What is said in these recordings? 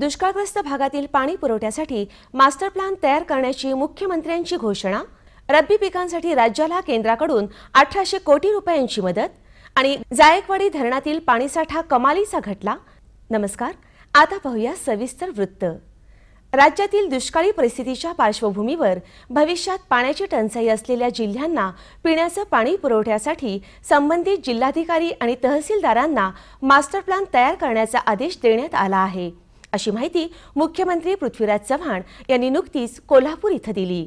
दुष्काळग्रस्त भागातील पाणी पुरवठ्यासाठी मास्टर प्लॅन तयार करण्याची मुख्यमंत्र्यांची घोषणा। रब्बी पिकांसाठी राज्याला केंद्राकडून 1800 कोटी रुपयांची मदत आणि जायकवाडी धरणातील पाणीसाठा कमालीचा घटला। नमस्कार, आता पाहूया सविस्तर वृत्त। राज्यातील दुष्काळी परिस्थितीच्या पार्श्वभूमीवर भविष्यात पाण्याची टंचाई असलेल्या जिल्ह्यांना पिण्याचे पाणी पुरवठ्यासाठी संबंधित जिल्हाधिकारी आणि तहसीलदारांना मास्टर प्लॅन तयार करण्याचा आदेश देण्यात आला आहे, अशी माहिती मुख्यमंत्री पृथ्वीराज चव्हाण यांनी नुकतीच कोल्हापूर इथं दिली।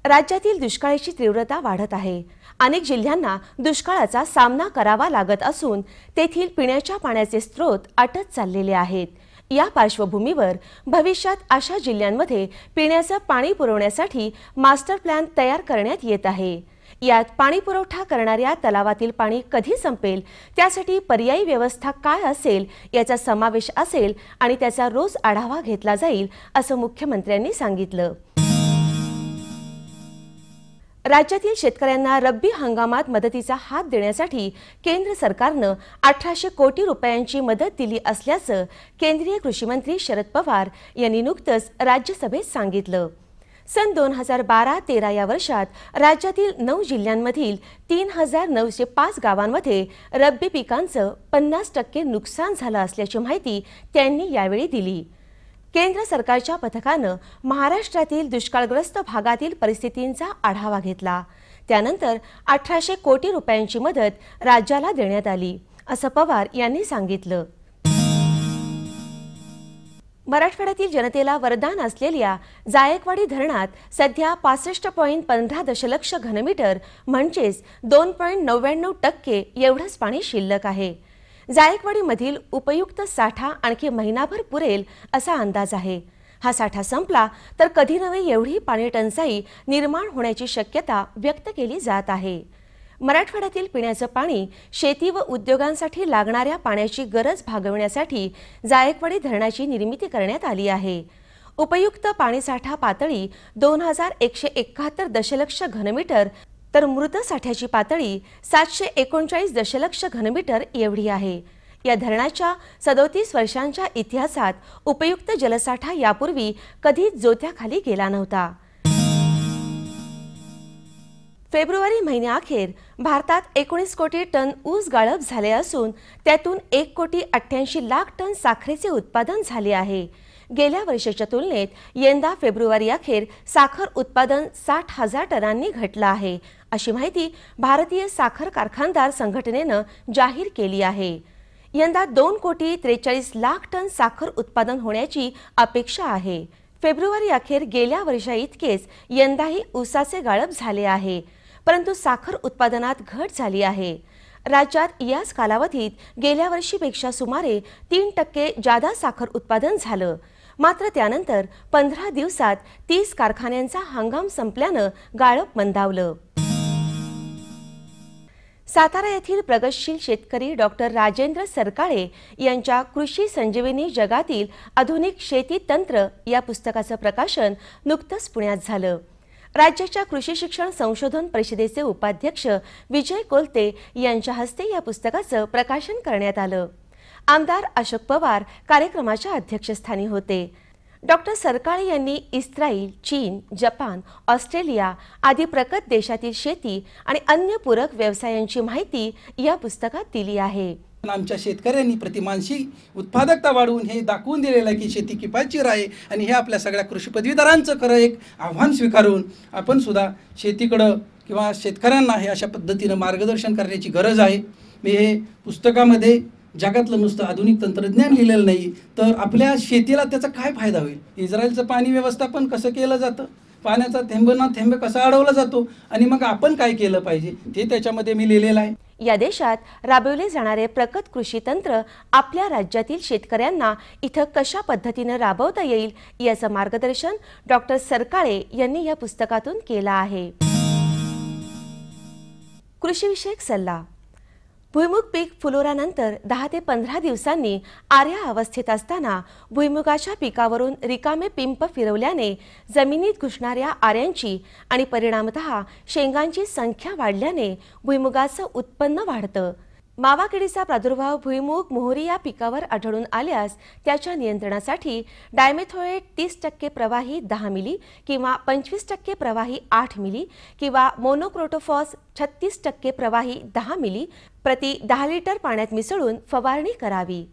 राज्यातील दुष्काळाची तीव्रता वाढत आहे। अनेक जिल्ह्यांना दुष्काळाचा सामना करावा लागत असून तेथील पिण्याच्या पाण्याचे स्रोत आटत चाललेले आहेत। या पार्श्वभूमीवर भविष्यात अशा जिल्ह्यांमध्ये पिण्याचे पाणी पुरवण्यासाठी मास्टर प्लॅन तयार करण्यात येत आहे। यात पाणी पुरवठा करणाऱ्या तलावातील पाणी कधी संपेल, त्यासाठी पर्यायी व्यवस्था काय असेल याचा समावेश असेल आणि त्याचा रोज आढावा घेतला जाईल, असं मुख्यमंत्र्यांनी सांगितलं। राज्यातील शेतकऱ्यांना रब्बी हंगामात मदतीचा हात देण्यासाठी केंद्र सरकारने 1800 कोटी रुपयांची मदत दिली असल्याचं केंद्रीय कृषी मंत्री शरद पवार यांनी नुकतंच राज्यसभेत सांगितलं। सन 2012-13 या वर्षात राज्यातील 9 जिल्ह्यांमधील 3905 गावांमध्ये रब्बी पिकांचं 50% नुकसान झालं असल्याची माहिती त्यांनी यावेळी दिली। केंद्र सरकारच्या पथकानं महाराष्ट्रातील दुष्काळग्रस्त भागातील परिस्थितींचा आढावा घेतला। त्यानंतर 1800 कोटी रुपयांची मदत राज्याला देण्यात आली, असं पवार यांनी सांगितलं। मराठवाड्यातील जनतेला वरदान असलेल्या जायकवाडी धरणात सध्या 65.15 दशलक्ष घनमीटर म्हणजेच 2.99% एवढंच पाणी शिल्लक आहे। जायकवाडीमधील उपयुक्त साठा आणखी महिनाभर पुरेल असा अंदाज आहे। हा साठा संपला तर कधी नव्हे एवढी पाणी टंचाई निर्माण होण्याची शक्यता व्यक्त केली जात आहे। मराठवाड्यातील पिण्याचे पाणी, शेती व उद्योगांसाठी लागणाऱ्या पाण्याची गरज भागवण्यासाठी जायकवाडी धरणाची निर्मिती करण्यात आली आहे। उपयुक्त पाणीसाठा पातळी 2171 दशलक्ष घनमीटर तर मृत साठ्याची पातळी 739 दशलक्ष घनमीटर एवढी आहे। या धरणाच्या 37 वर्षांच्या इतिहासात उपयुक्त जलसाठा यापूर्वी कधीच जोत्याखाली गेला नव्हता। फेब्रुवारी महिन्याअखेर भारतात 19 कोटी टन ऊस गाळप झाले असून त्यातून 1,88,00,000 टन साखरेचे उत्पादन झाले आहे। गेल्या वर्षाच्या तुलनेत यंदा फेब्रुवारी अखेर साखर उत्पादन 60,000 टनांनी घटलं आहे, अशी माहिती भारतीय साखर कारखानदार संघटनेनं जाहीर केली आहे। यंदा 2,43,00,000 टन साखर उत्पादन होण्याची अपेक्षा आहे। फेब्रुवारी अखेर गेल्या वर्षा इतकेच यंदाही ऊसाचे गाळप झाले आहे, परंतु साखर उत्पादनात घट झाली आहे। राज्यात याच कालावधीत गेल्या वर्षीपेक्षा सुमारे 3% जादा साखर उत्पादन झालं। मात्र त्यानंतर 15 दिवसात 30 कारखान्यांचा हंगाम संपल्यानं गाळप मंदावलं। सातारा येथील प्रगतशील शेतकरी डॉक्टर राजेंद्र सरकाळे यांच्या कृषी संजीवनी जगातील आधुनिक शेती तंत्र या पुस्तकाचं प्रकाशन नुकतंच पुण्यात झालं। राज्याच्या कृषी शिक्षण संशोधन परिषदेचे उपाध्यक्ष विजय कोलते यांच्या हस्ते या पुस्तकाचं प्रकाशन करण्यात आलं। आमदार अशोक पवार कार्यक्रमाच्या अध्यक्षस्थानी होते। डॉक्टर सरकाळे यांनी इस्रायल, चीन, जपान, ऑस्ट्रेलिया आदी प्रगत देशातील शेती आणि अन्य पूरक व्यवसायांची माहिती या पुस्तकात दिली आहे। आमच्या शेतकऱ्यांनी प्रतिमानशी उत्पादकता वाढवून हे दाखवून दिलेलं आहे की शेती किफायतशीर आहे आणि हे आपल्या सगळ्या कृषी पदवीधरांचं खरं एक आव्हान स्वीकारून आपण सुद्धा शेतीकडं किंवा शेतकऱ्यांना हे अशा पद्धतीनं मार्गदर्शन करण्याची गरज आहे। मी हे पुस्तकामध्ये जगातलं नुसतं आधुनिक तंत्रज्ञान लिहिलेलं नाही, तर आपल्या शेतीला त्याचा काय फायदा होईल, इस्रायलचं पाणी व्यवस्थापन कसं केलं जातं, पाण्याचा थेंब ना थेंब कसा अडवला जातो आणि मग आपण काय केलं पाहिजे ते त्याच्यामध्ये मी लिहिलेलं आहे। या देशात राबवले जाणारे प्रगत कृषी तंत्र आपल्या राज्यातील शेतकऱ्यांना इथं कशा पद्धतीने राबवता येईल याचं मार्गदर्शन डॉक्टर सरकाळे यांनी या पुस्तकातून केलं आहे। कृषीविषयक सल्ला। भुईमुग पीक फुलोरानंतर 10 ते 15 दिवसांनी आर्या अवस्थेत असताना भुईमुगाच्या पिकावरून रिकामे पिंप फिरवल्याने जमिनीत घुसणाऱ्या आर्यांची आणि परिणामतः शेंगांची संख्या वाढल्याने भुईमुगाचं उत्पन्न वाढतं। मावा किडीचा प्रादुर्भाव भुईमूग, मोहरी या पिकावर आढळून आल्यास त्याच्या नियंत्रणासाठी डायमेथोएट 30% प्रवाही 10 मिली किंवा 25% प्रवाही 8 मिली किंवा मोनोक्रोटोफॉस 36% प्रवाही 10 मिली प्रति 10 लिटर पाण्यात मिसळून फवारणी करावी.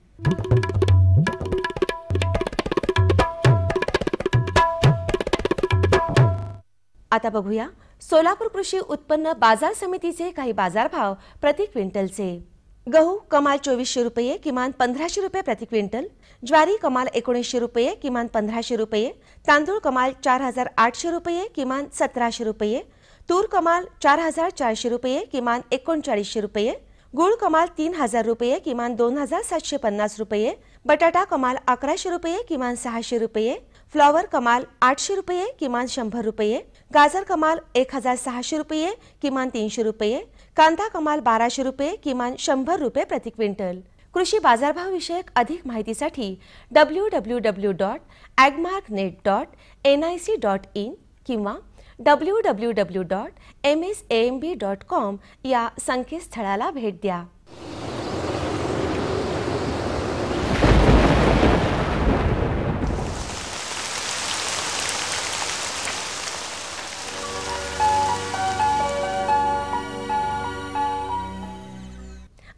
आता बघूया सोलापूर कृषी उत्पन्न बाजार समितीचे काही बाजारभाव प्रति क्विंटलचे. गहू कमाल 2400 रुपये किमान 1500 रुपये प्रति क्विंटल, ज्वारी कमाल 1900 रुपये किमान 1500 रुपये, तांदूळ कमाल 4800 रुपये किमान 1700 रुपये, तूर कमाल 4400 रुपये किमान 3900 रुपये, गूळ कमाल 3000 रुपये किमान 2750 रुपये, बटाटा कमाल 1100 रुपये किमान 600 रुपये, फ्लॉवर कमाल 800 रुपये किमान 100 रुपये, गाजर कमाल 1600 रुपये किमान 300 रुपये, कांदा कमाल 1200 रुपये किमान 100 रुपये प्रति क्विंटल. कृषी बाजारभाव विषयक अधिक माहितीसाठी www.agmarknet.nic.in किंवा www.msamb.com या संकेतस्थळाला भेट द्या.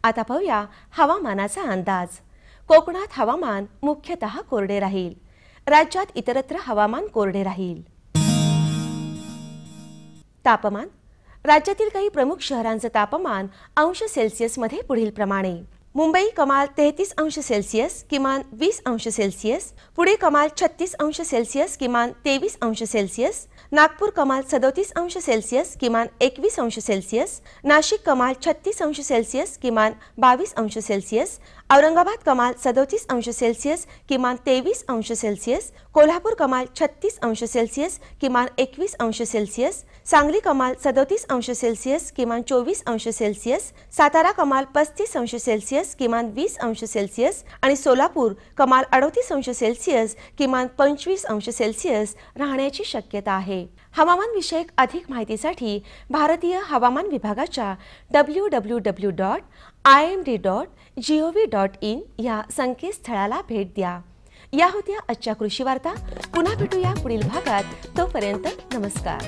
आता पाहूया हवामानाचा अंदाज. कोकणात हवामान मुख्यतः कोरडे राहील. राज्यात इतरत्र हवामान कोरडे राहील. तापमान. राज्यातील काही प्रमुख शहरांचे तापमान अंश सेल्सिअसमध्ये पुढील प्रमाणे. मुंबई कमाल 33 अंश सेल्सिअस किमान 20 अंश सेल्सिअस, पुणे कमाल 36 अंश सेल्सिअस किमान 23 अंश सेल्सिअस, नागपूर कमाल 37 अंश सेल्सिअस किमान 21 अंश सेल्सिअस, नाशिक कमाल 36 अंश सेल्सिअस किमान 22 अंश सेल्सिअस, औरंगाबाद कमाल 37 अंश सेल्सिअस किमान 23 अंश सेल्सिअस, कोल्हापूर कमाल 36 अंश सेल्सिअस किमान 21 अंश सेल्सिअस, सांगली कमाल 37 अंश सेल्सिअस किमान 24 अंश सेल्सिअस, सातारा कमाल 35 अंश सेल्सिअस किमान 20 अंश सेल्सिअस आणि सोलापूर कमाल 38 अंश सेल्सिअस किमान 25 अंश सेल्सिअस राहण्याची शक्यता आहे. हवामान विषयक अधिक माहितीसाठी भारतीय हवामान विभागाच्या www.imd.gov.in या संकेतस्थळाला भेट द्या. या होत्या आजच्या कृषी वार्ता. पुन्हा भेटूया पुढील भागात. तोपर्यंत नमस्कार.